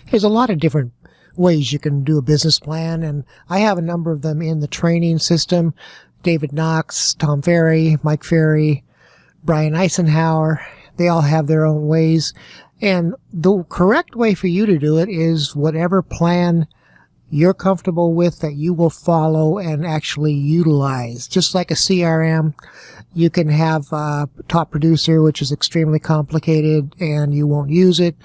There's a lot of different ways you can do a business plan, and I have a number of them in the training system. David Knox, Tom Ferry, Mike Ferry, Brian Eisenhower, they all have their own ways. And the correct way for you to do it is whatever plan you're comfortable with that you will follow and actually utilize. Just like a CRM, you can have a top producer, which is extremely complicated and you won't use it,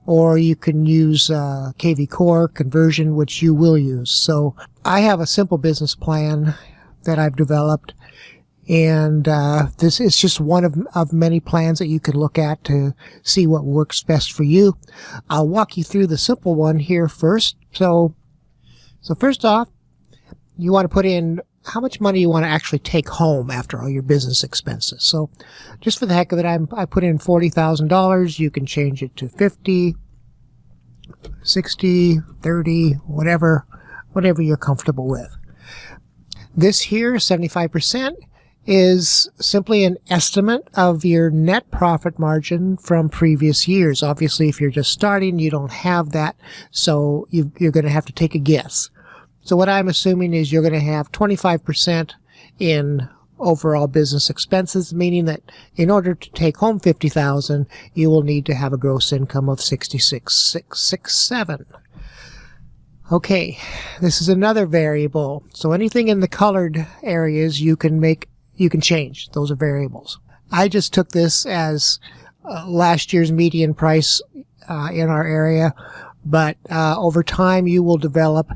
or you can use KV Core conversion, which you will use. So I have a simple business plan that I've developed, and this is just one of many plans that you can look at to see what works best for you. I'll walk you through the simple one here first. So first off, you want to put in how much money you want to actually take home after all your business expenses. So just for the heck of it, I put in $40,000. You can change it to 50, 60, 30, whatever you're comfortable with. This here, 75%, is simply an estimate of your net profit margin from previous years. Obviously, if you're just starting, you don't have that, so you're going to have to take a guess. So what I'm assuming is you're going to have 25% in overall business expenses, meaning that in order to take home $50,000, you will need to have a gross income of $66,667. Okay, this is another variable. So anything in the colored areas you can change. Those are variables. I just took this as last year's median price in our area, but over time you will develop,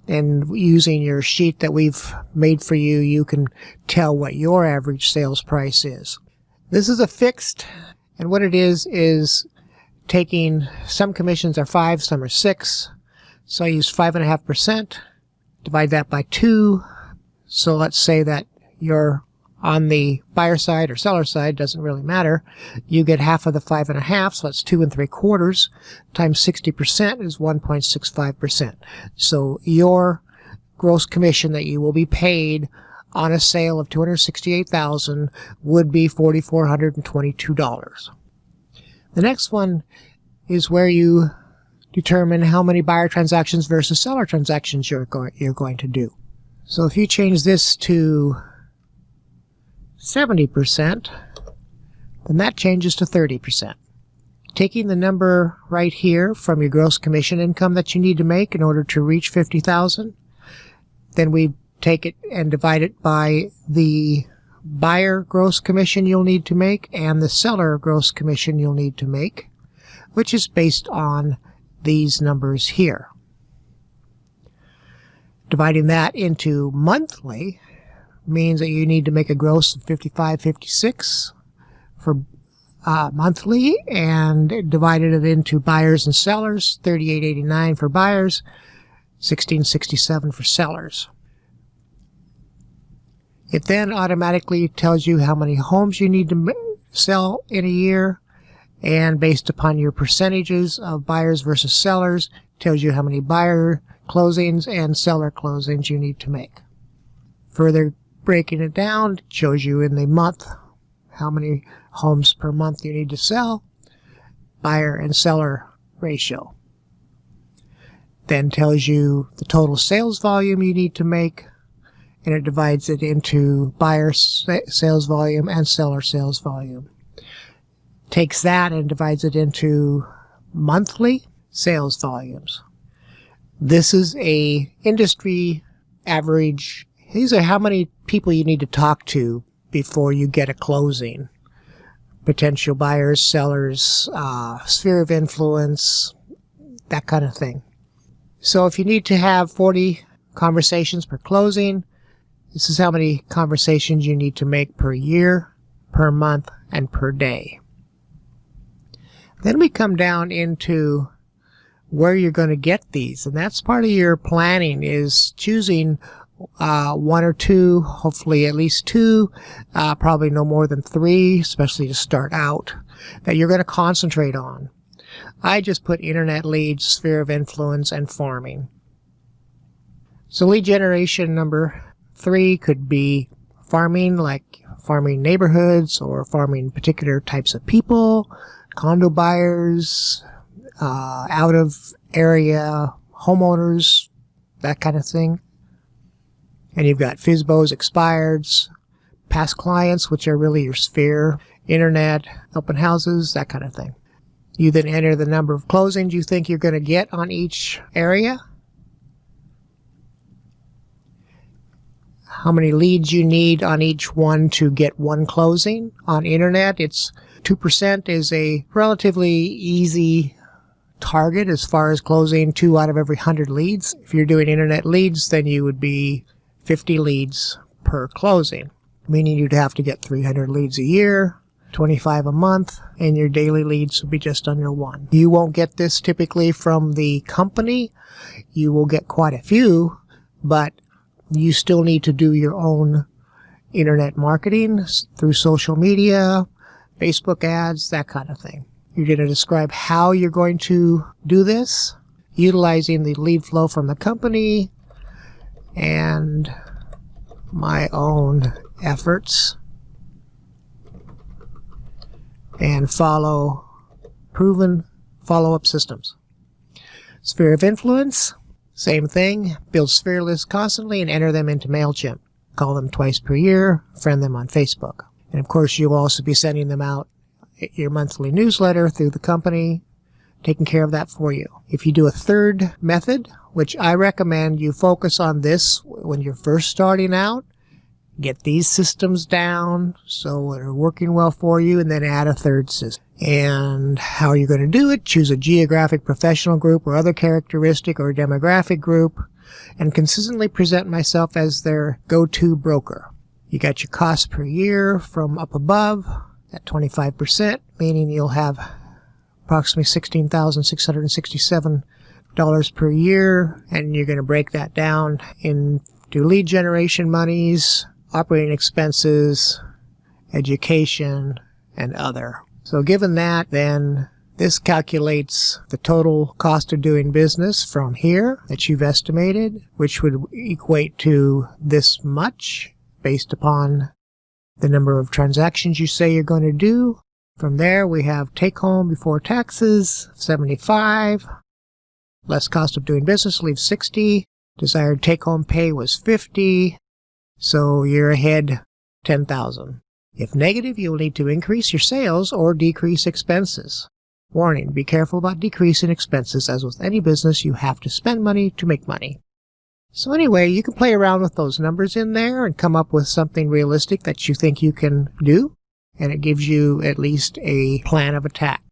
and using your sheet that we've made for you, you can tell what your average sales price is. This is a fixed, and what it is taking, some commissions are 5, some are 6. So I use 5.5%, divide that by 2. So let's say that you're on the buyer side or seller side, doesn't really matter. You get half of the 5.5, so that's 2 3/4 times 60% is 1.65%. So your gross commission that you will be paid on a sale of $268,000 would be $4,422. The next one is where you determine how many buyer transactions versus seller transactions you're going to do. So if you change this to 70%, then that changes to 30%. Taking the number right here from your gross commission income that you need to make in order to reach $50,000, then we take it and divide it by the buyer gross commission you'll need to make and the seller gross commission you'll need to make, which is based on these numbers here. Dividing that into monthly means that you need to make a gross of $55.56 for monthly, and divided it into buyers and sellers, $38.89 for buyers, $16.67 for sellers. It then automatically tells you how many homes you need to sell in a year, and based upon your percentages of buyers versus sellers, tells you how many buyer closings and seller closings you need to make. Further breaking it down, it shows you in the month how many homes per month you need to sell, buyer and seller ratio. Then tells you the total sales volume you need to make, and it divides it into buyer sales volume and seller sales volume. Takes that and divides it into monthly sales volumes. This is a industry average. These are how many people you need to talk to before you get a closing. Potential buyers, sellers, sphere of influence, that kind of thing. So if you need to have 40 conversations per closing, this is how many conversations you need to make per year, per month, and per day. Then we come down into where you're going to get these, and that's part of your planning, is choosing one or two, hopefully at least two, probably no more than 3, especially to start out, that you're going to concentrate on. I just put internet leads, sphere of influence, and farming. So lead generation number 3 could be farming, like farming neighborhoods or farming particular types of people, condo buyers, out of area homeowners, that kind of thing. And you've got FSBOs, expireds, past clients, which are really your sphere, internet, open houses, that kind of thing. You then enter the number of closings you think you're going to get on each area, how many leads you need on each one to get one closing. On internet, it's 2% is a relatively easy target as far as closing 2 out of every 100 leads. If you're doing internet leads, then you would be 50 leads per closing, meaning you'd have to get 300 leads a year, 25 a month, and your daily leads would be just under 1. You won't get this typically from the company. You will get quite a few, but you still need to do your own internet marketing through social media, Facebook ads, that kind of thing. You're going to describe how you're going to do this, utilizing the lead flow from the company and my own efforts, and follow proven follow-up systems. Sphere of influence, same thing. Build sphere lists constantly and enter them into MailChimp. Call them twice per year, friend them on Facebook. And of course, you'll also be sending them out your monthly newsletter through the company, taking care of that for you. If you do a third method, which I recommend you focus on this when you're first starting out, get these systems down so they're working well for you, and then add a third system. And how are you going to do it? Choose a geographic professional group or other characteristic or demographic group, and consistently present myself as their go-to broker. You got your cost per year from up above at 25%, meaning you'll have approximately $16,667 per year, and you're going to break that down into lead generation monies, operating expenses, education, and other. So given that, then this calculates the total cost of doing business from here that you've estimated, which would equate to this much based upon the number of transactions you say you're going to do. From there, we have take home before taxes, 75. Less cost of doing business leaves 60. Desired take home pay was 50. So you're ahead 10,000. If negative, you'll need to increase your sales or decrease expenses. Warning, be careful about decreasing expenses. As with any business, you have to spend money to make money. So anyway, you can play around with those numbers in there and come up with something realistic that you think you can do, and it gives you at least a plan of attack.